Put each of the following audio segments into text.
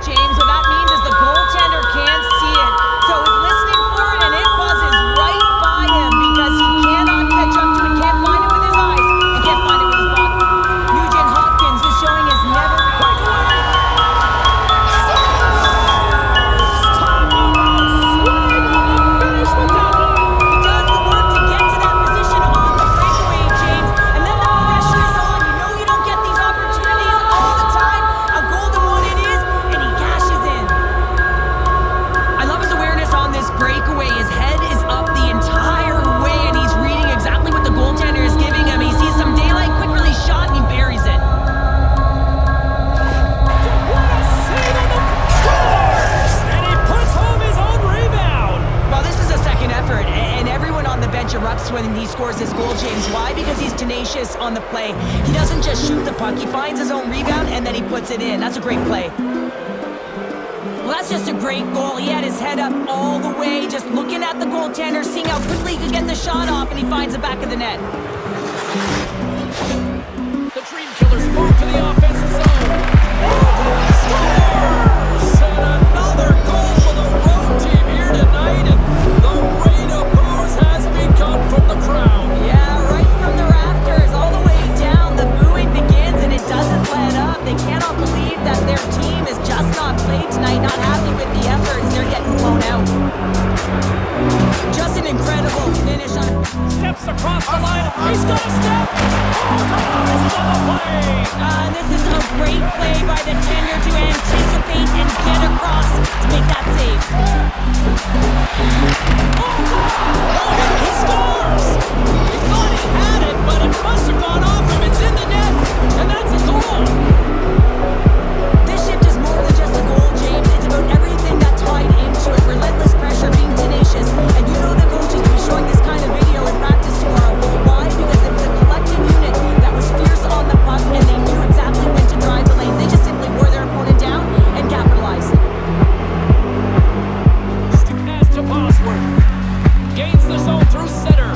James. What that means is the goaltender can't see it. So he's listening for it, and it buzzes right by him because he cannot catch up to it, can't find it with his eyes, and can't find it with his body. Nugent Hopkins is showing his never... erupts when he scores his goal, James. Why? Because he's tenacious on the play. He doesn't just shoot the puck. He finds his own rebound, and then he puts it in. That's a great play. Well, that's just a great goal. He had his head up all the way, just looking at the goaltender, seeing how quickly he could get the shot off, and he finds the back of the net. The Dream Killers move to the offensive zone. Scores! And another goal for the road team here tonight, and the rain of boos has begun from the crowd. Yeah, right from the rafters, all the way down, the booing begins, and it doesn't let up. They cannot believe that their team is just not played tonight, not happy with the efforts. They're getting blown out. Just an incredible finish on... Steps across the line. He's got a step. Oh, he's on the play. This is a great play by the tender to anticipate and get across to make that save. He scores! He thought he had it, but it must have gone off him. It's in the net, and that's a goal. This shift is more than just a goal, James. It's about everything that tied into it. Relentless pressure, being tenacious. And you know the coaches will be showing this kind of video in practice tomorrow. Why? Because it was a collective unit that was fierce on the puck, and they knew exactly when to drive the lanes. They just simply wore their opponent down and capitalized. Pass to Bosworth. Gains the zone through center.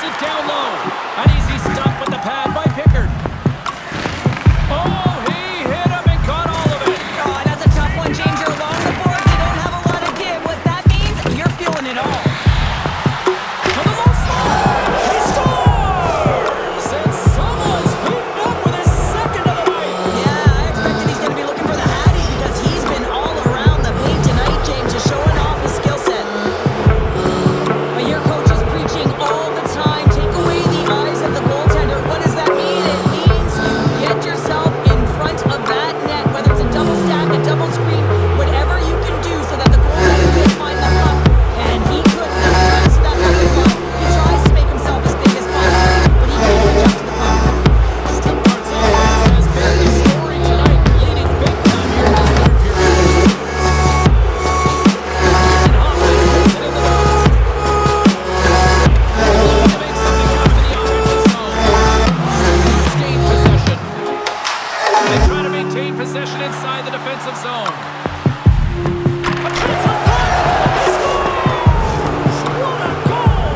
Moves it down low. An easy stop with the pad by Pickard. Oh, he hit him and got all of it. Oh, that's a tough one, James. You're along the boards. You don't have a lot of give. What that means, you're feeling it all. To the low slide. He scores! And someone's beaten up with his second of the night. Yeah, I expected he's going to be looking for the Hattie because he's been all around the paint tonight, James, just showing off his skill set. But your coach is preaching all the time. Take away the eyes of the goaltender. What does that mean? It means you get yourself in front of that net, whether it's a double stack, a double screen, whatever you can do so that the goaltender can find the puck. And he couldn't grasp that puck as well. He tries to make himself as big as possible, but he can't reach up to the puck. Stuttgart's offense has been the story tonight, leading big time here in this third period. And Hoffman puts it in the box. Looking to make something happen in the offensive zone. Sustained possession. They try to maintain possession inside the defensive zone. A chance up front. He scores! What a goal!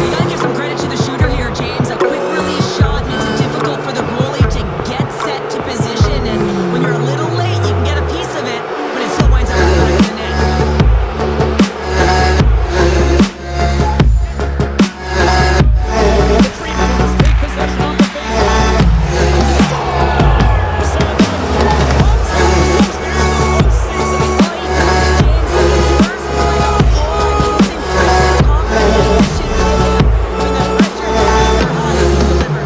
You gotta give some credit to the shooter here, James. A quick release shot makes it difficult for the goalie to get set to position, and when you're a little late, you can get a piece of it, but it still winds up in the back of the net. The Tree Devils take possession on the faceoff. Scores! And the Bucks have closed here in the postseason. Well, he took it, James, with his first playoff goal. I mean, he's incredibly confident. He should give it when the pressure and the stakes are high, and he delivers.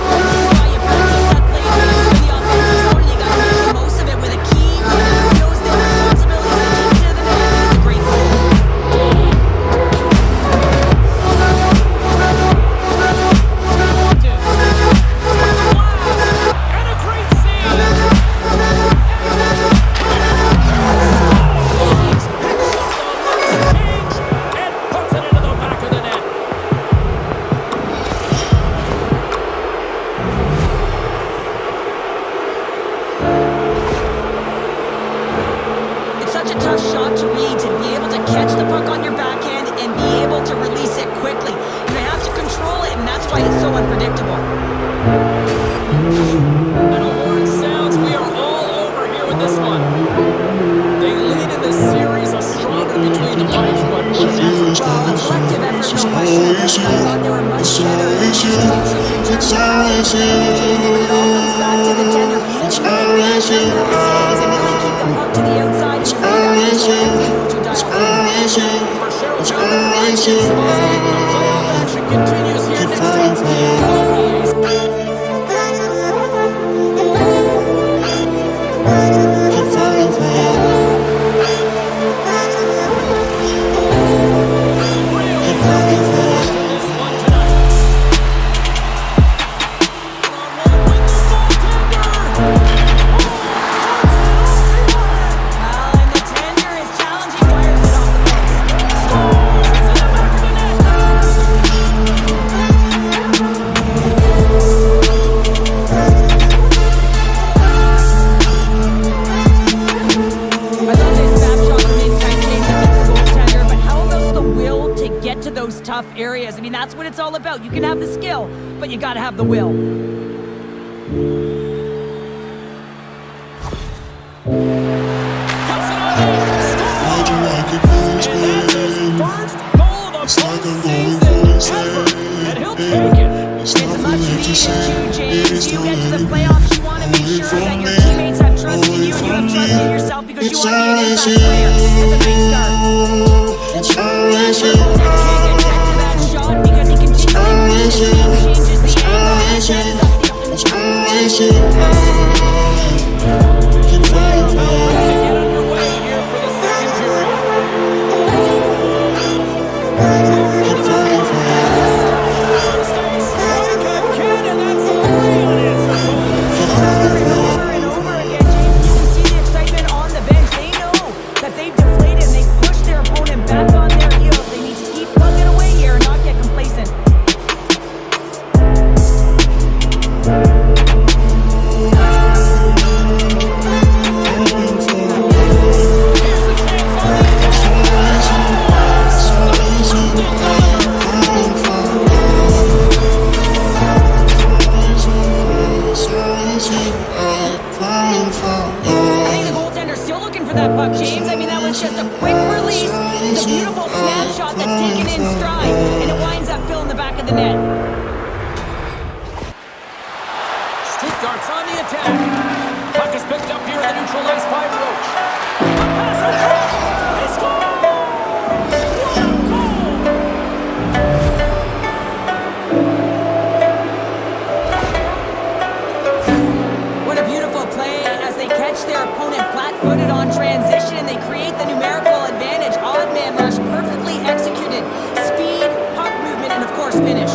This is why you practice that play, James, in the offensive zone, and you gotta make the most of it with a key runner who knows their responsibilities and takes it to the net, and it's a great goal. And a great save. And puts it into the back of the net. It's such a tough shot to read, to be able to catch the puck on your backhand and be able to release it quickly. You have to control it, and that's why it's so unpredictable. And a horn sounds. We are all over here with this one. They lead in this series, a stronger between the pipes, but what an effort. Well, a collective effort, no question. I thought they were much better in this situation in terms of James, but it all comes back to the tender. He didn't make those saves and really keep the puck to the outside and the rebound is what the coach will dial in. For Cheryl Jones, the playoff action continues here next week on EA. Well, and the tender is challenging, fires it off the post. I thought this snapshot from inside James against the goaltender, but how about the will to get to those tough areas? I mean, that's what it's all about. You can have the skill, but you gotta have the will. Puts it on in, scores! And that's his first goal of the postseason ever, and he'll take it. It's a much needed too, James. You get to the playoffs, you want to make sure that your teammates have trust in you and you have trust in yourself because you want to be an impact player. That's a great start. Your goaltender can't get back to that shot because he continually moves his team, changes the angle, and sends up the open Ready to get underway here for the second period. Strike again, and that's three unanswered goals. over and over again, James. You can see the excitement on the bench. They know that they've deflated and they've pushed their opponent back on their heels. They need to keep plugging away here and not get complacent. I think the goaltender's still looking for that puck, James. I mean, that was just a quick release. It's a beautiful snapshot that's taken in stride, and it winds up filling the back of the net. Stuttgart's on the attack. Puck is picked up here in the neutral ice by Roach. A pass across. They score! What a goal! What a beautiful play as they catch their opponent flat-footed on transition and they create the numerical advantage. Odd man rush, perfectly executed. Speed, puck movement, and of course finish.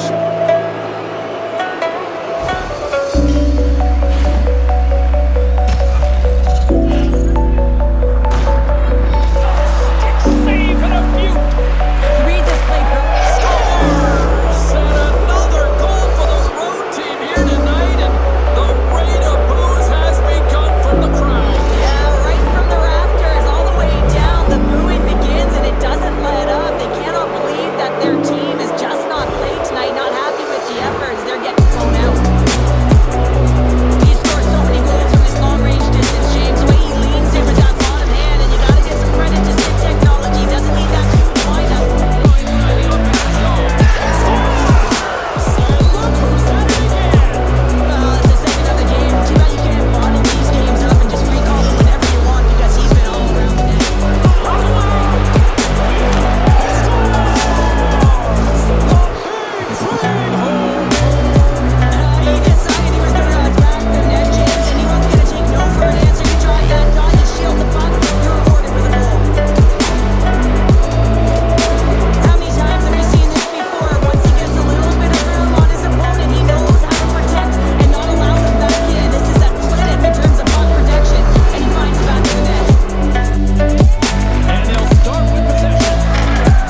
Save and a beaut! Read this play, Scores! And another goal for the road team here tonight, and the rain of booze has begun from the crowd. yeah, right from the rafters all the way down. The booing begins and it doesn't let up. They cannot believe that their team is just not played tonight, not happy with the efforts. They're getting blown out. He scored so many goals from this long-range distance, James. The way he leans in with that bottom hand, and you gotta give some credit to Stick technology. Doesn't need that huge lineup. Inside the offensive zone. Scores! And look who's at it again! It's the second of the game. Too bad you can't bottle these games up and just recall them whenever you want because he's been all around the net. He decided he was going to attack the net, James, and he wasn't going to take no for an answer. You tried that, dodge and shield the puck, you're rewarded with a goal. How many times have we seen this before? Once he gets a little bit of room on his opponent, he knows how to protect and not allow them back in. This is a clinic in terms of puck protection, and he finds the back of the net. And they'll start with possession.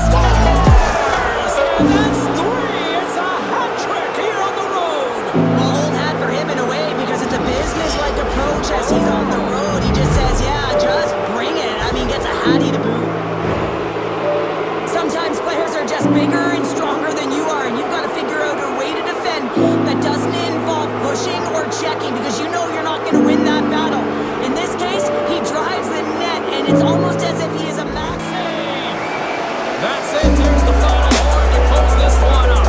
Scores! And that's three! It's a hat trick here on the road! Well, old hat for him in a way because it's a business-like approach as he's on the road. He just says, yeah, just bring it. I mean, gets a hattie to boot. Sometimes players are just bigger and stronger than you are, and you've got to figure out a way to defend that doesn't involve pushing or checking because you know you're not going to win that battle. In this case, he drives the net, and it's almost as if he is a max. That's it. There's the final horn to close this one up.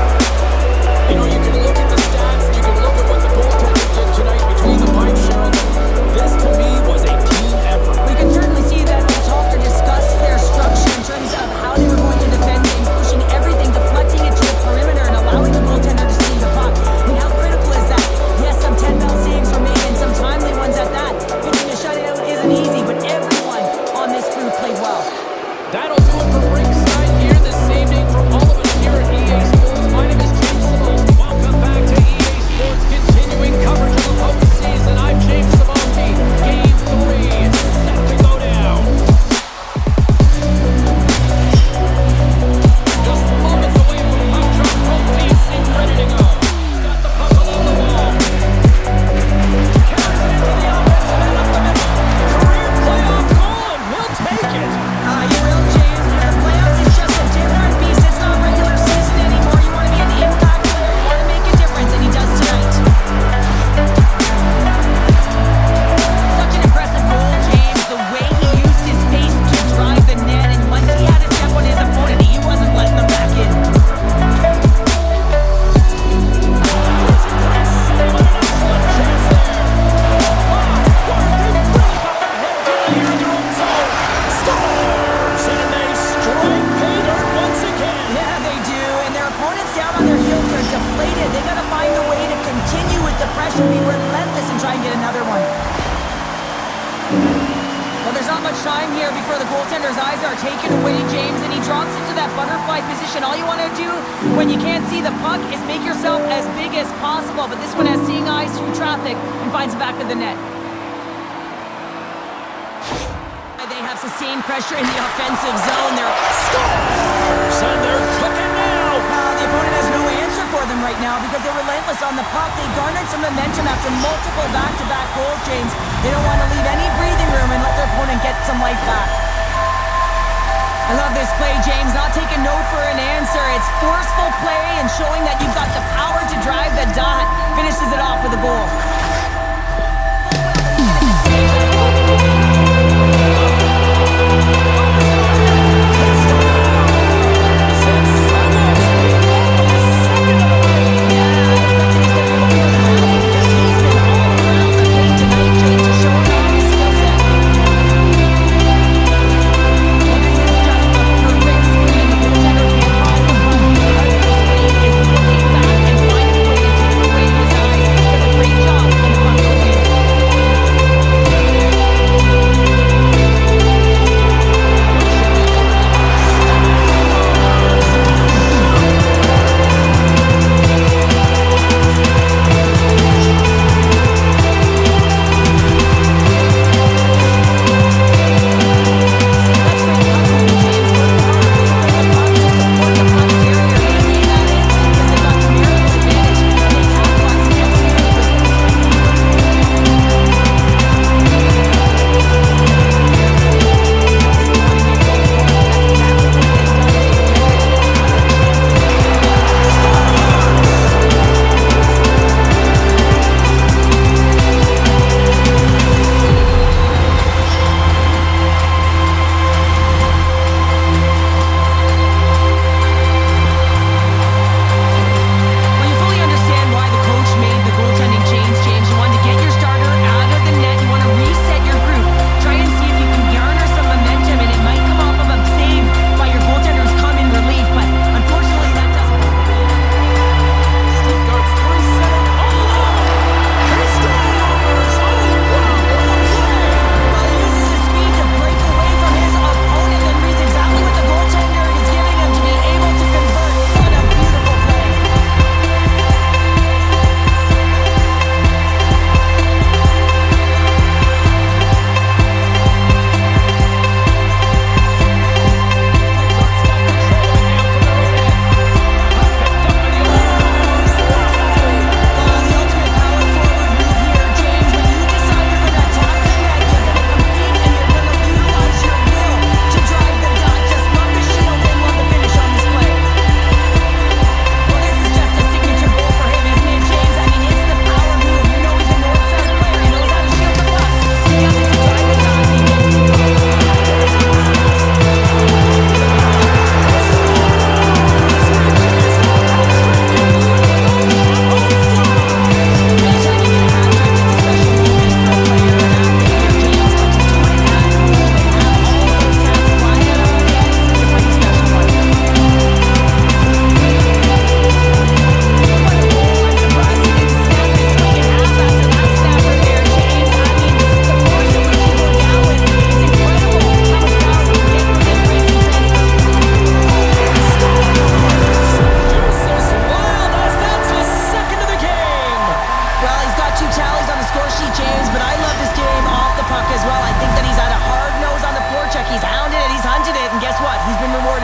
You know, you can look at the stats, and you can look at what the goaltender did tonight between the pipes, Cheryl. This, to me, was a team effort. We can certainly see that the talker discussed their structure in terms of how they were going to defend things, pushing everything, deflecting it to the perimeter, and allowing the goaltender to see the puck. I mean, how critical is that? Yes, some 10-bell saves were made and some timely ones at that. Pitching a shutout isn't easy, but everyone on this crew played well. That'll do it for Rinkside here this evening. For all of us here at EA Sports, my name is James Simone. Welcome back to EA Sports, continuing coverage of the postseason. I'm James Simone. Game 3 is set to go down. Just moments away from puck drop. Both teams seem ready to go. He's got the puck along the wall. Carries it into the offensive end up the middle. Career playoff goal, and he'll take it. You will, James, but the playoffs is just a different beast. It's not regular season anymore. You want to be an impact player. You want to make a difference, and he does tonight. Such an impressive goal, James. The way he used his pace to drive the net, and once he had a step on his opponent, he wasn't letting them back in. It's a great save and an excellent chance there. They really got their head down here in their own zone. Scores! And they strike pay dirt once again. Yeah, they do, and their opponents down on their heels are deflated. They got to find a way to continue with the pressure, be relentless, and try and get another one. Well, there's not much time here before the goaltender's eyes are taken away, James, and he drops into that butterfly position. All you want to do when you can't see the puck is make yourself as big as possible, but this one has seeing eyes through traffic and finds the back of the net. They have sustained pressure in the offensive zone. They're Scores! And they're cooking now. the opponent has no answer for them right now because they're relentless on the puck. They garnered some momentum after multiple back-to-back goals, James. They don't want to leave any breathing room and let their opponent get some life back. I love this play, James. Not taking no for an answer. It's forceful play and showing that you've got the power to drive the dot. Finishes it off with a goal.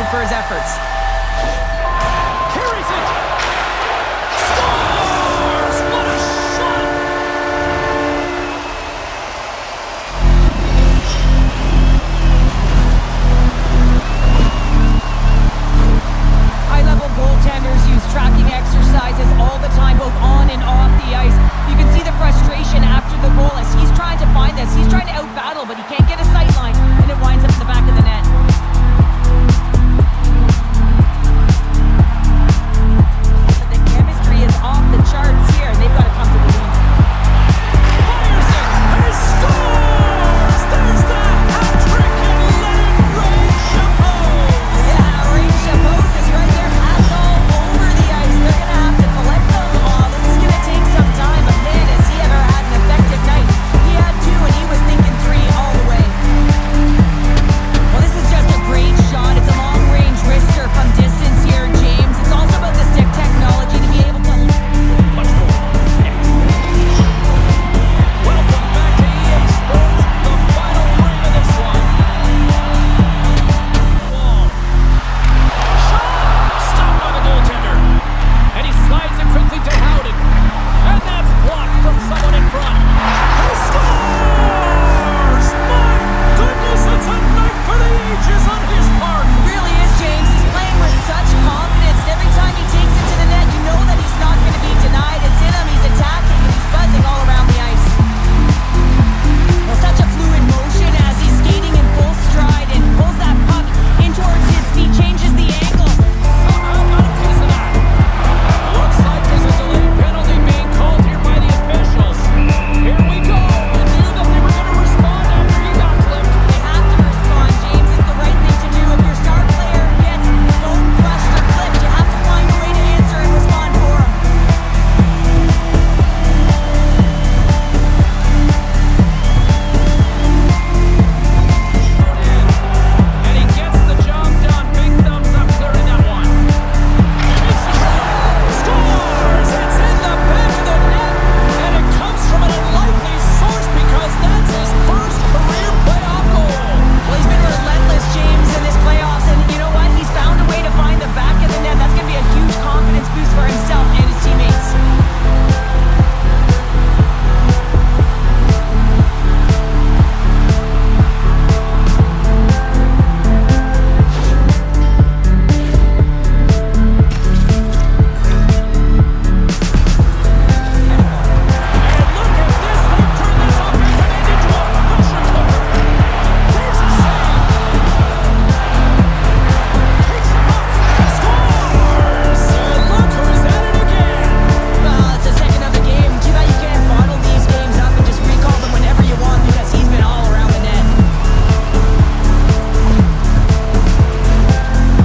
for his efforts. Carries it. Scores! What a shot! High-level goaltenders use tracking exercises all the time, both on and off the ice. You can see the frustration after the goal as he's trying to find this. He's trying to out-battle, but he can't get a sight line, and it winds up in the back of the net. The chemistry is off the charts here, and they've got to come to the lead. Fires it. He scores! There's the hat trick and let it rain Chapeau. Yeah, Ray Chapeau is right there, hats all over the ice. They're going to have to collect them all. This is going to take some time, but man, has he ever had an effective night. He had 2, and he was thinking 3 all the way. Well, this is just a great shot. It's a long-range wrister from distance here, James. It's also about the stick technology to be able to... Much more next. Welcome back to EA Sports, the final frame of this one. Wall. Shot! Stopped by the goaltender. And he slides it quickly to Howden. And that's blocked from someone in front. He scores! My goodness, it's a night for the ages on his part. Really is, James. He's playing with such confidence. And every time he takes it to the net, you know that he's not going to be denied. It's in him. He's attacking, and he's buzzing all around the ice. Well, such a fluid motion as he's skating in full stride and pulls that puck in towards his feet, changes the angle. Somehow got a piece of that. Looks like there's a delayed penalty being called here by the officials. Here we go. We knew that they were going to respond after he got clipped. They have to respond, James. It's the right thing to do. If your star player gets bone crushed or clipped, you have to find a way to answer and respond for him. And he gets the job done. Big thumbs up clearing that one. Makes a shot. Scores! It's in the back of the net. And it comes from an unlikely source because that's his first career playoff goal. Well, he's been relentless, James, in this playoffs, and you know what? He's found a way to find the back of the net. That's going to be a huge confidence boost for himself and his teammates. And look at this. They've turned this offensive end into a pressure cooker. There's a save. Takes him up. Scores! And look who's at it again. It's the second of the game. Too bad you can't bottle these games up and just recall them whenever you want because he's been all around the net.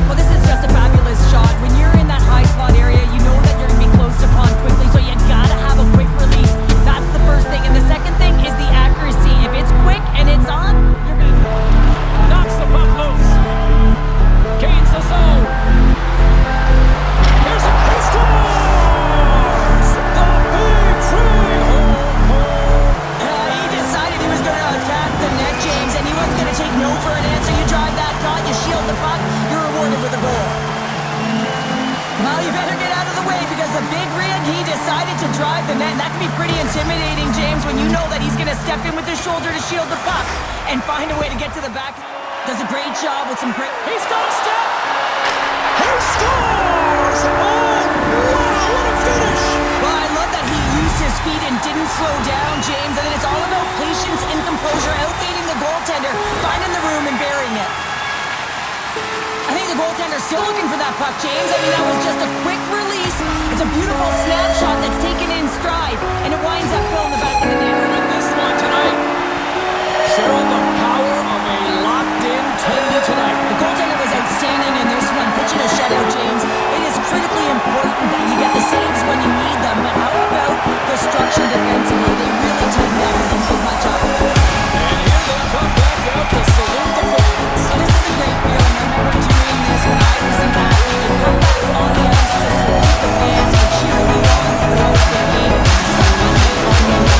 Well, this is just a fabulous shot. When you're in that high slot area, you know that you're going to be close upon quickly, so you gotta have a quick release. That's the first thing. And the second thing is the accuracy. If it's quick and it's on, you're going to... Knocks the puck loose. Gains the zone. Here's a he scores! The big free home. He decided he was going to attack the net, James, and he wasn't going to take no for an answer. You drive that dot, you shield the puck, you're rewarded with a goal. Well, you better get out of the way because the big rig, he decided to drive the net, and that can be pretty intimidating, James, when you know that he's going to step in with his shoulder to shield the puck and find a way to get to the back. Does a great job with some... He's got a step. He scores! Oh, wow, what a finish! Well, I love that he used his speed and didn't slow down, James, and then it's all about patience and composure, outfading the goaltender, finding the room and burying it. I think the goaltender's still looking for that puck, James. I mean, that was just a quick release. It's a beautiful snapshot that's taken in stride, and it winds up filling the back of the net. In this one tonight, showing the power of a locked-in Tendy tonight. The goaltender was outstanding in this one, pitching a shutout, James. It is critically important that you get the saves when you need them, but how about the structure defensively? They really tightened up and didn't give much up. And here they come back out to salute the fans. Oh, this is a great feeling. I remember doing this when I was in that league. Come back on the ice to salute the fans and cheer you on throughout the game. It's just a fun game on the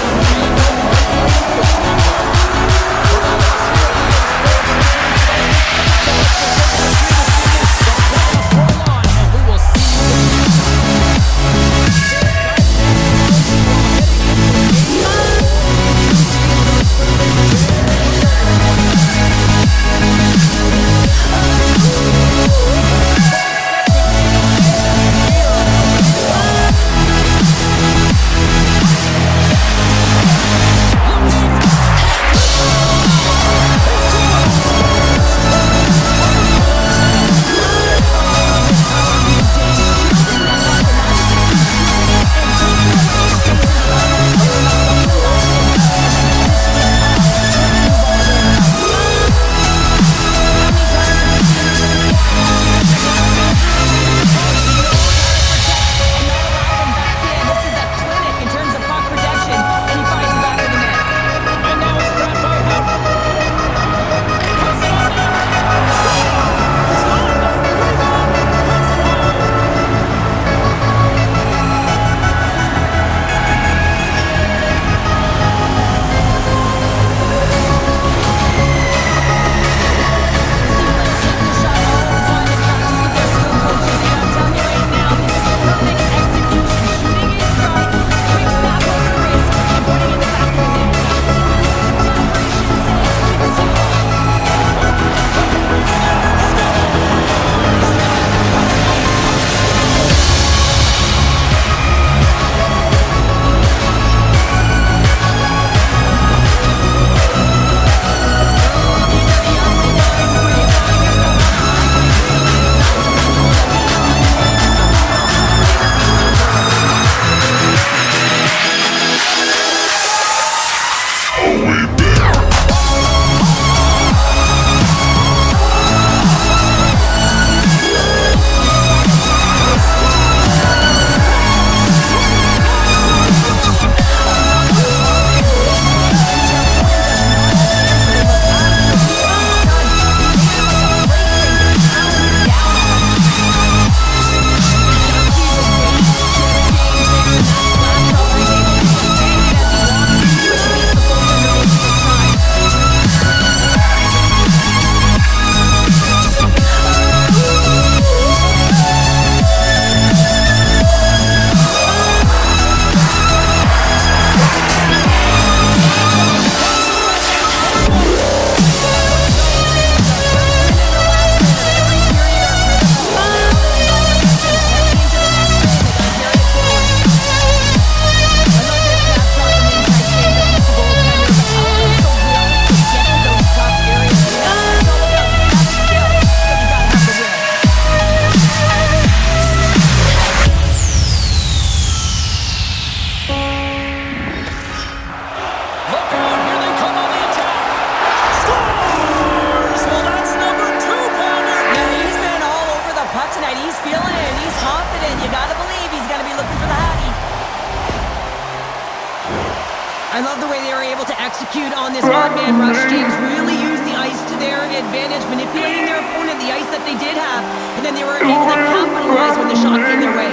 I love the way they were able to execute on this odd-man rush. James really used the ice to their advantage, manipulating their opponent, the ice that they did have, and then they were able to capitalize when the shot came their way.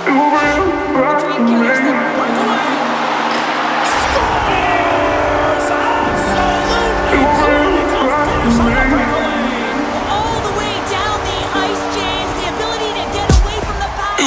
The Dream Killers, the breakaway! Scores! Absolutely critical finish on the breakaway! All the way down the ice, James, the ability to get away from the pass.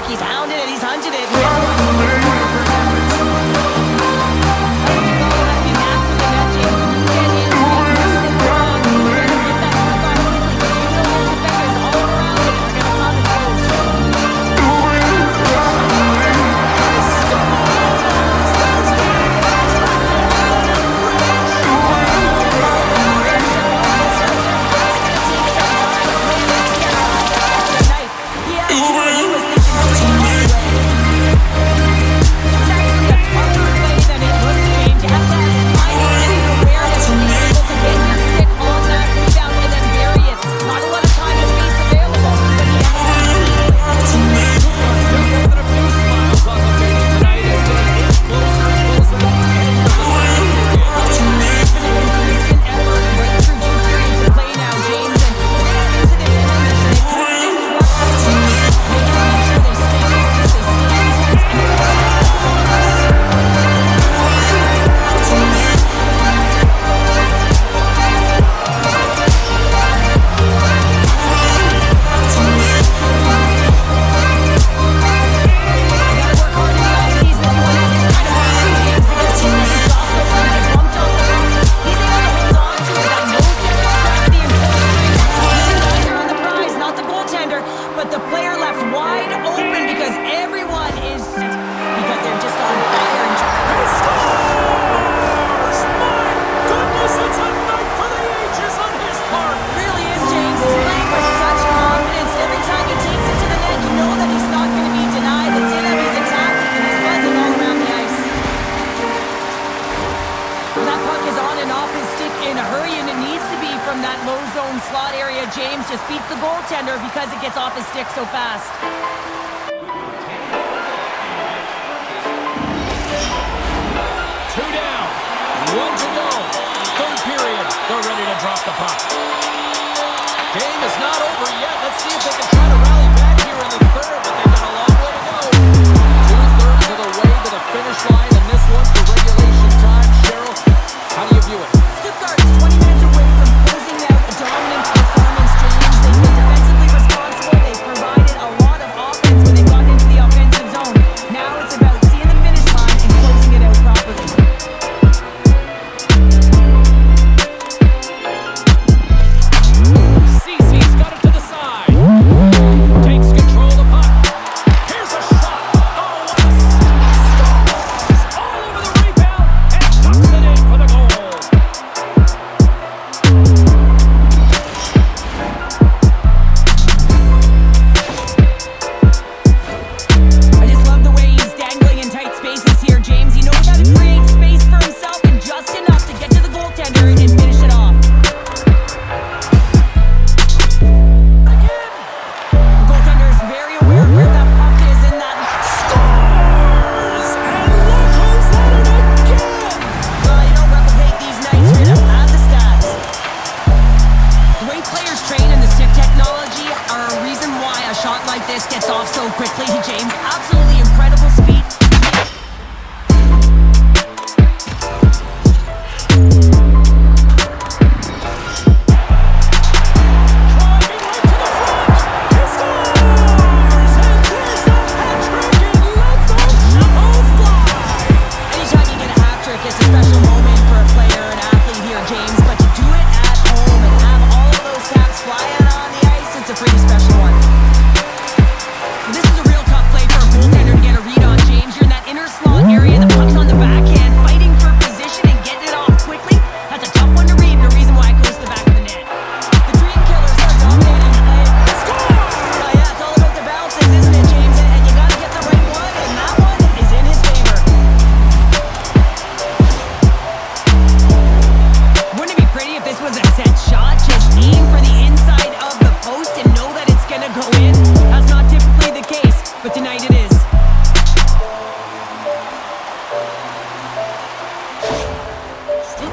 He's hounded it, he's hunted it. Slot area, James just beats the goaltender because it gets off his stick so fast. 2 down, 1 to go. Third period, they're ready to drop the puck. Game is not over yet. Let's see if they can try to rally back here in the third, but they've got a long way to go. 2/3 of the way to the finish line, and this one for regulation time. Cheryl, how do you view it? Stuttgart 20 minutes away from closing out a dominant performance, James. They've been defensively responsible. They've provided a lot of offense when they got into the offensive zone. Now it's about seeing the finish line and closing it out properly. Cece's got it to the side. this gets off so quickly, James. Absolutely incredible speed.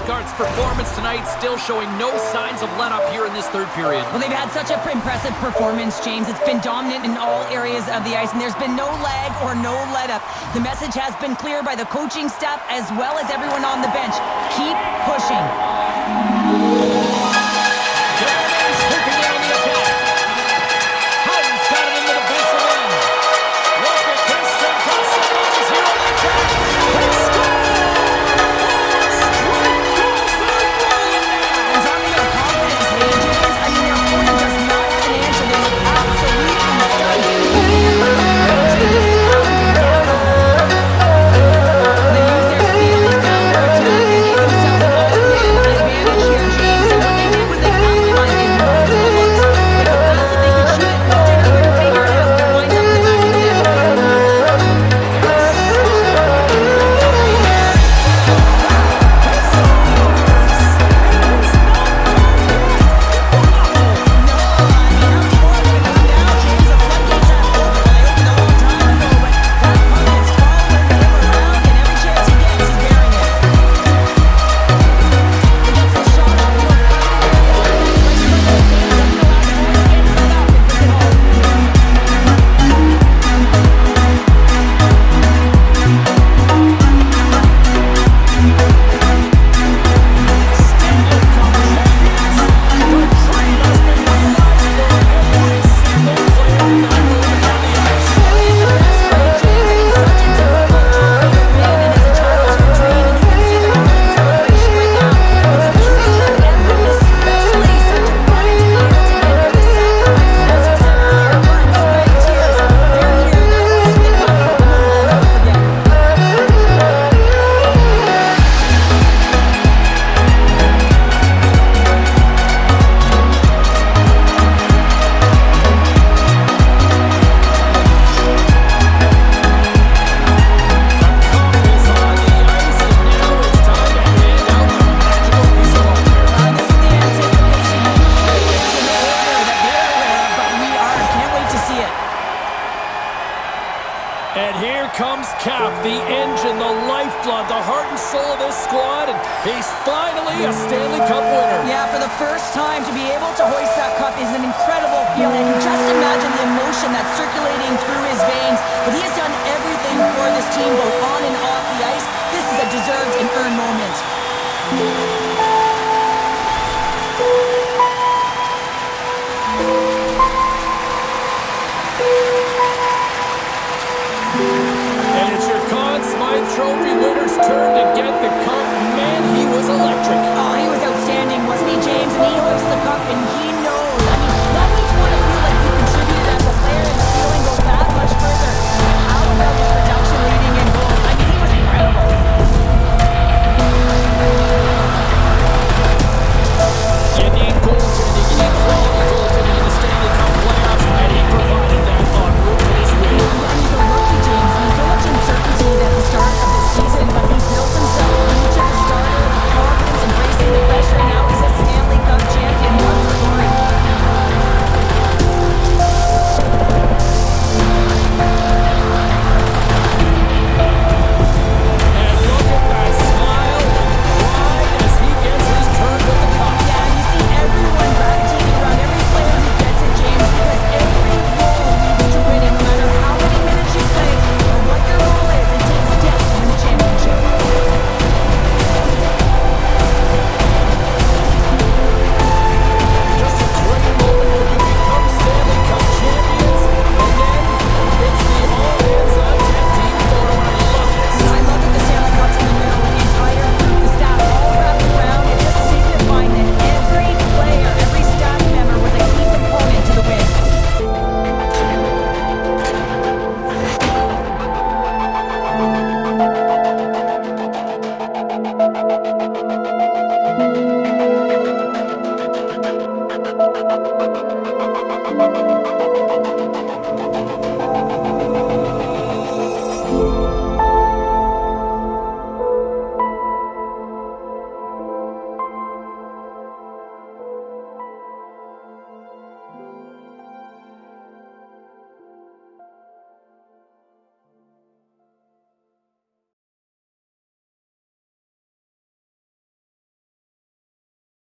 Stuttgart's performance tonight still showing no signs of let-up here in this third period. Well, they've had such an impressive performance, James. It's been dominant in all areas of the ice, and there's been no lag or no let-up. The message has been clear by the coaching staff as well as everyone on the bench. Keep pushing. And here comes Cap, the engine, the lifeblood, the heart and soul of this squad, and he's finally a Stanley Cup winner. Yeah, for the first time to be able to hoist that cup is an incredible feeling. You just imagine the emotion that's circulating through his veins. But he has done everything for this team, both on and off the ice. This is a deserved and earned moment. And it's your Conn Smythe Trophy winner's turn to get the cup. Man, he was electric. Oh, he was outstanding, wasn't he, James? And he hoists the cup, and he